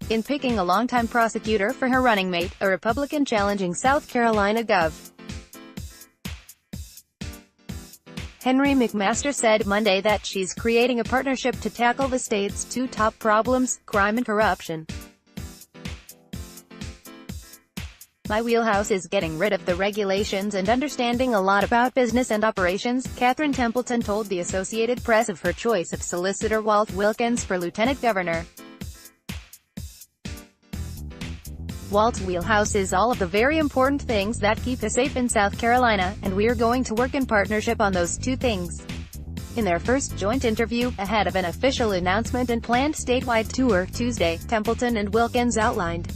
in picking a longtime prosecutor for her running mate, a Republican challenging South Carolina Gov. Henry McMaster said Monday that she's creating a partnership to tackle the state's two top problems, crime and corruption. "My wheelhouse is getting rid of the regulations and understanding a lot about business and operations," Catherine Templeton told the Associated Press of her choice of Solicitor Walt Wilkins for lieutenant governor. "Walt's wheelhouse is all of the very important things that keep us safe in South Carolina, and we're going to work in partnership on those two things." In their first joint interview, ahead of an official announcement and planned statewide tour Tuesday, Templeton and Wilkins outlined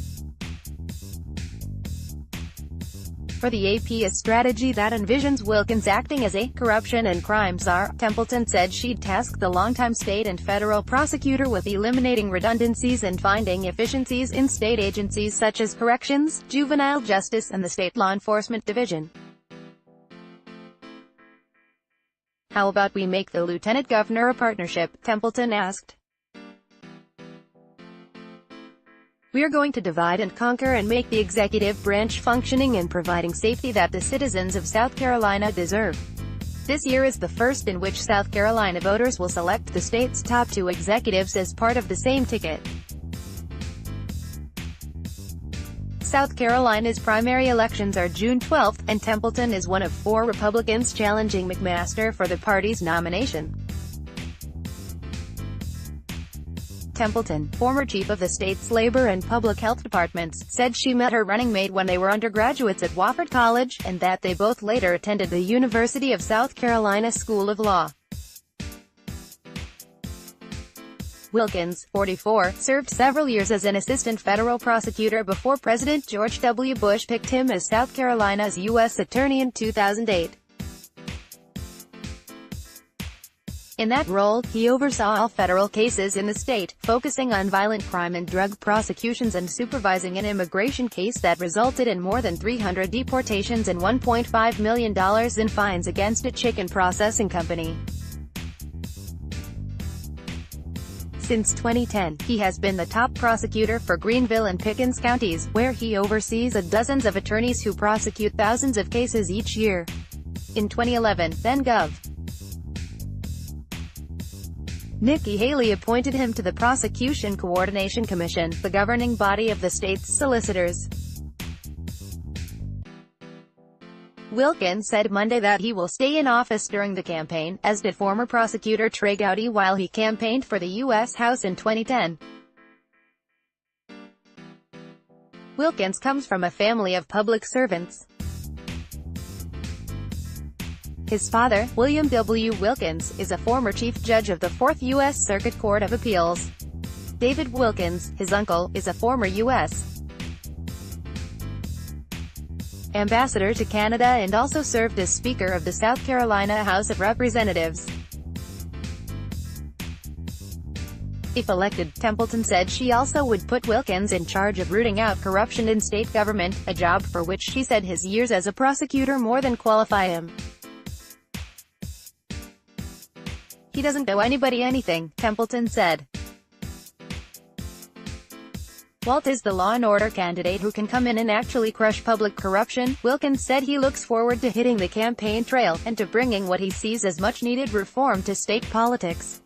for the AP a strategy that envisions Wilkins acting as a corruption and crime czar. Templeton said she'd tasked the longtime state and federal prosecutor with eliminating redundancies and finding efficiencies in state agencies such as corrections, juvenile justice, and the state law enforcement division. "How about we make the lieutenant governor a partnership?" Templeton asked. "We're going to divide and conquer and make the executive branch functioning and providing safety that the citizens of South Carolina deserve. This year is the first in which South Carolina voters will select the state's top two executives as part of the same ticket." South Carolina's primary elections are June 12, and Templeton is one of 4 Republicans challenging McMaster for the party's nomination. Templeton, former chief of the state's labor and public health departments, said she met her running mate when they were undergraduates at Wofford College, and that they both later attended the University of South Carolina School of Law. Wilkins, 44, served several years as an assistant federal prosecutor before President George W. Bush picked him as South Carolina's U.S. attorney in 2008. In that role, he oversaw all federal cases in the state, focusing on violent crime and drug prosecutions and supervising an immigration case that resulted in more than 300 deportations and $1.5 million in fines against a chicken processing company. Since 2010, he has been the top prosecutor for Greenville and Pickens counties, where he oversees dozens of attorneys who prosecute thousands of cases each year. In 2011, then Gov. Nikki Haley appointed him to the Prosecution Coordination Commission, the governing body of the state's solicitors. Wilkins said Monday that he will stay in office during the campaign, as did former prosecutor Trey Gowdy while he campaigned for the U.S. House in 2010. Wilkins comes from a family of public servants. His father, William W. Wilkins, is a former chief judge of the 4th U.S. Circuit Court of Appeals. David Wilkins, his uncle, is a former U.S. ambassador to Canada and also served as Speaker of the South Carolina House of Representatives. If elected, Templeton said she also would put Wilkins in charge of rooting out corruption in state government, a job for which she said his years as a prosecutor more than qualify him. "He doesn't owe anybody anything," Templeton said. "Walt is the law and order candidate who can come in and actually crush public corruption." Wilkins said he looks forward to hitting the campaign trail, and to bringing what he sees as much-needed reform to state politics.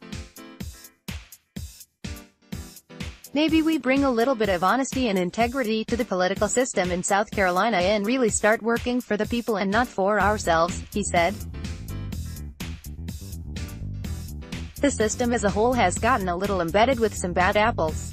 "Maybe we bring a little bit of honesty and integrity to the political system in South Carolina and really start working for the people and not for ourselves," he said. "The system as a whole has gotten a little embedded with some bad apples.